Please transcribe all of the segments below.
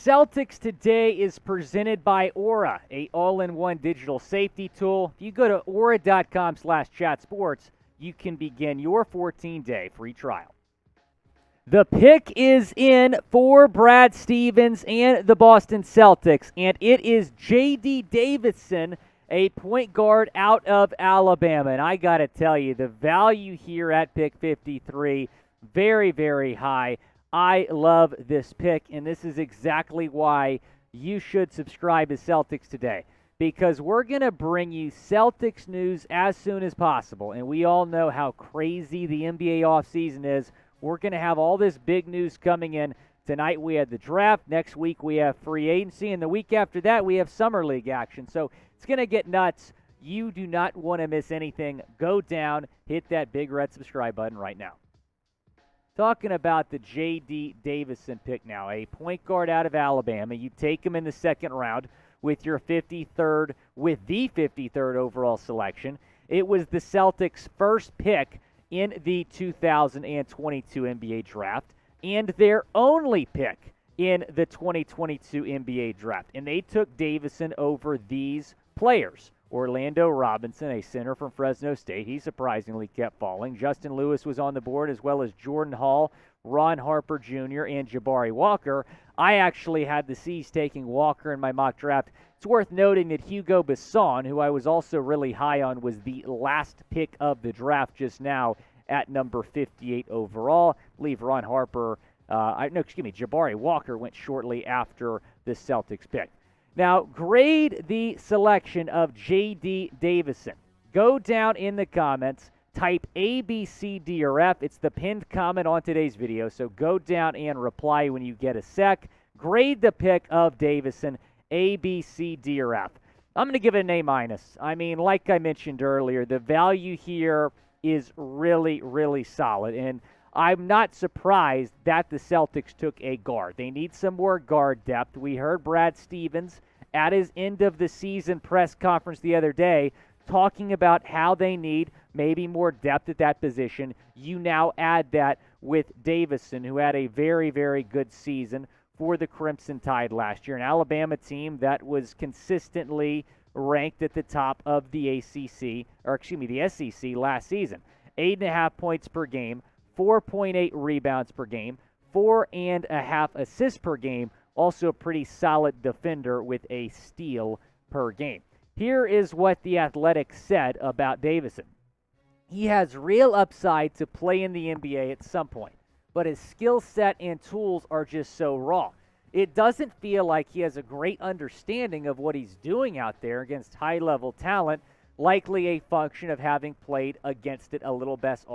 Celtics Today is presented by Aura, a all-in-one digital safety tool. If you go to aura.com/chatsports, you can begin your 14-day free trial. The pick is in for Brad Stevens and the Boston Celtics, and it is JD Davison, a point guard out of Alabama. And I got to tell you, the value here at pick 53, very, very high. I love this pick, and this is exactly why you should subscribe to Celtics Today, because we're going to bring you Celtics news as soon as possible. And we all know how crazy the NBA offseason is. We're going to have all this big news coming in. Tonight we had the draft. Next week we have free agency. And the week after that we have summer league action. So it's going to get nuts. You do not want to miss anything. Go down, hit that big red subscribe button right now. Talking about the JD Davison pick now, a point guard out of Alabama. You take him in the second round with the 53rd overall selection. It was the Celtics' first pick in the 2022 NBA draft and their only pick in the 2022 NBA draft. And they took Davison over these players. Orlando Robinson, a center from Fresno State. He surprisingly kept falling. Justin Lewis was on the board, as well as Jordan Hall, Ron Harper Jr., and Jabari Walker. I actually had the C's taking Walker in my mock draft. It's worth noting that Hugo Besson, who I was also really high on, was the last pick of the draft just now at number 58 overall. I believe Ron Harper, Jabari Walker went shortly after the Celtics pick. Now, grade the selection of J.D. Davison. Go down in the comments, type A, B, C, D, or F. It's the pinned comment on today's video, so go down and reply when you get a sec. Grade the pick of Davison, A, B, C, D, or F. I'm going to give it an A-. I mean, like I mentioned earlier, the value here is really, really solid, and I'm not surprised that the Celtics took a guard. They need some more guard depth. We heard Brad Stevens at his end-of-the-season press conference the other day talking about how they need maybe more depth at that position. You now add that with Davison, who had a very, very good season for the Crimson Tide last year, an Alabama team that was consistently ranked at the top of the SEC last season. 8.5 points per game, 4.8 rebounds per game, 4.5 assists per game, also a pretty solid defender with a steal per game. Here is what The Athletic said about Davison. He has real upside to play in the NBA at some point, but his skill set and tools are just so raw. It doesn't feel like he has a great understanding of what he's doing out there against high-level talent, likely a function of having played against it a little less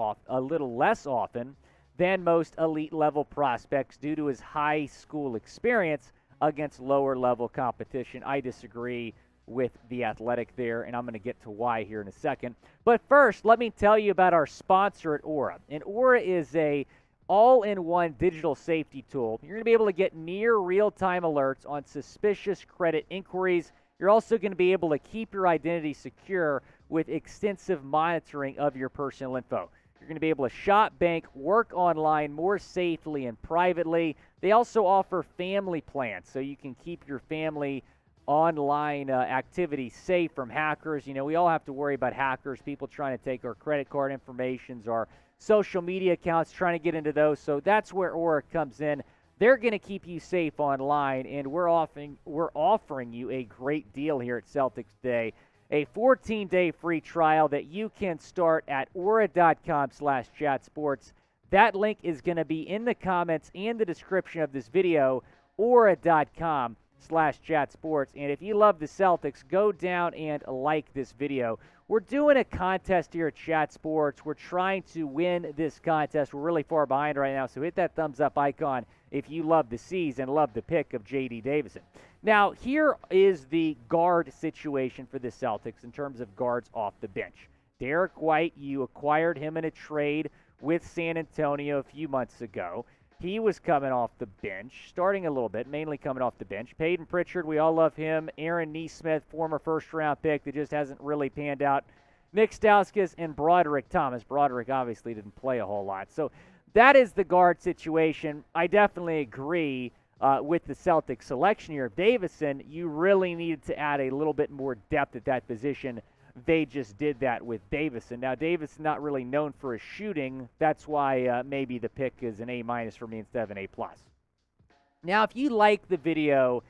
often than most elite-level prospects due to his high school experience against lower-level competition. I disagree with The Athletic there, and I'm going to get to why here in a second. But first, let me tell you about our sponsor at Aura. And Aura is a all-in-one digital safety tool. You're going to be able to get near real-time alerts on suspicious credit inquiries. You're also going to be able to keep your identity secure with extensive monitoring of your personal info. You're going to be able to shop, bank, work online more safely and privately. They also offer family plans, so you can keep your family online activity safe from hackers. You know, we all have to worry about hackers, people trying to take our credit card information, our social media accounts, trying to get into those. So that's where Aura comes in. They're going to keep you safe online, and we're offering you a great deal here at Celtics Day, a 14-day free trial that you can start at aura.com/chatsports. That link is going to be in the comments and the description of this video, aura.com/chatsports. And if you love the Celtics, go down and like this video. We're doing a contest here at Chat Sports. We're trying to win this contest. We're really far behind right now, so hit that thumbs up icon if you love the C's and love the pick of J.D. Davison. Now, here is the guard situation for the Celtics in terms of guards off the bench. Derek White, you acquired him in a trade with San Antonio a few months ago. He was coming off the bench, starting a little bit, mainly coming off the bench. Peyton Pritchard, we all love him. Aaron Nesmith, former first-round pick that just hasn't really panned out. Nick Stauskas and Broderick Thomas. Broderick obviously didn't play a whole lot. So that is the guard situation. I definitely agree with the Celtics selection here of Davison, you really needed to add a little bit more depth at that position. They just did that with Davison. Now, Davison not really known for his shooting. That's why maybe the pick is an A- for me instead of an A+. Now, if you like the video,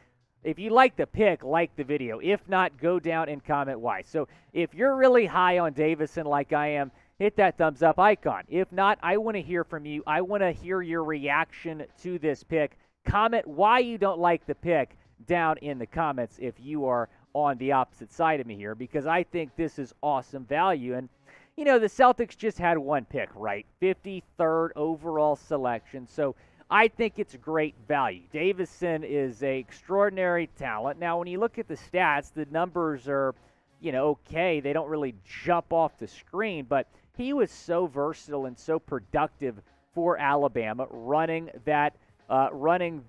if you like the pick, like the video. If not, go down and comment why. So if you're really high on Davison like I am, hit that thumbs up icon. If not, I want to hear from you. I want to hear your reaction to this pick. Comment why you don't like the pick down in the comments if you are on the opposite side of me here, because I think this is awesome value. And, you know, the Celtics just had one pick, right? 53rd overall selection. So I think it's great value. Davison is an extraordinary talent. Now, when you look at the stats, the numbers are, you know, okay. They don't really jump off the screen, but he was so versatile and so productive for Alabama, running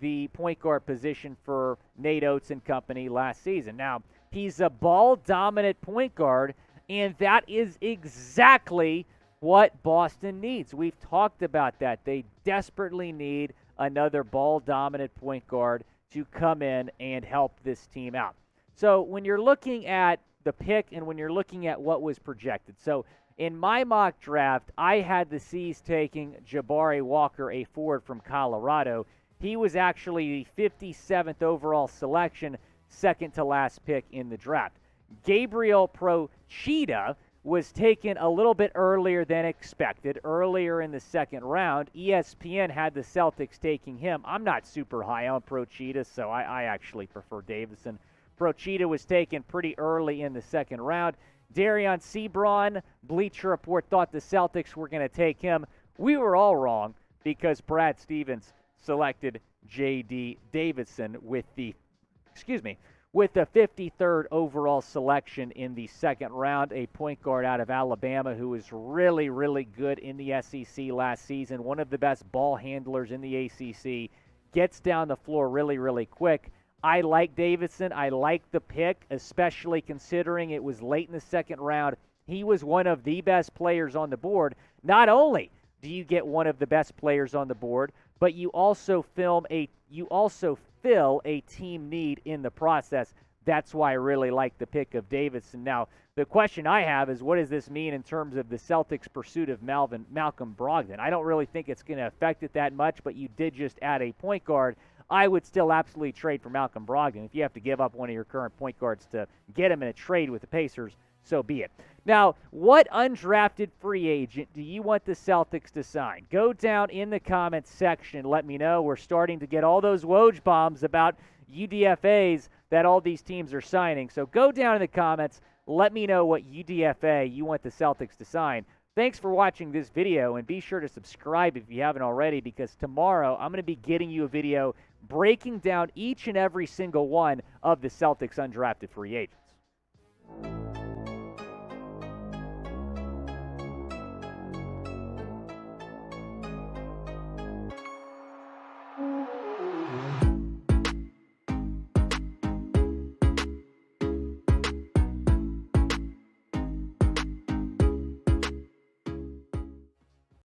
the point guard position for Nate Oates and company last season. Now, he's a ball-dominant point guard, and that is exactly what Boston needs. We've talked about that. They desperately need another ball-dominant point guard to come in and help this team out. So when you're looking at the pick and when you're looking at what was projected, so in my mock draft, I had the C's taking Jabari Walker, a forward from Colorado. He was actually the 57th overall selection, second to last pick in the draft. Gabriel Procida was taken a little bit earlier than expected, earlier in the second round. ESPN had the Celtics taking him. I'm not super high on Procida, so I actually prefer Davison. Procida was taken pretty early in the second round. Darion Sebron, Bleacher Report thought the Celtics were going to take him. We were all wrong because Brad Stevens selected JD Davison with the 53rd overall selection in the second round, a point guard out of Alabama who was really, really good in the SEC last season, one of the best ball handlers in the ACC, gets down the floor really, really quick. I like Davison. I like the pick, especially considering it was late in the second round. He was one of the best players on the board. Not only do you get one of the best players on the board, but you also fill a team need in the process. That's why I really like the pick of Davison. Now, the question I have is, what does this mean in terms of the Celtics' pursuit of Malcolm Brogdon? I don't really think it's going to affect it that much, but you did just add a point guard. I would still absolutely trade for Malcolm Brogdon. If you have to give up one of your current point guards to get him in a trade with the Pacers, so be it. Now, what undrafted free agent do you want the Celtics to sign? Go down in the comments section. Let me know. We're starting to get all those Woj bombs about UDFAs that all these teams are signing. So go down in the comments. Let me know what UDFA you want the Celtics to sign. Thanks for watching this video, and be sure to subscribe if you haven't already, because tomorrow I'm going to be getting you a video breaking down each and every single one of the Celtics undrafted free agents.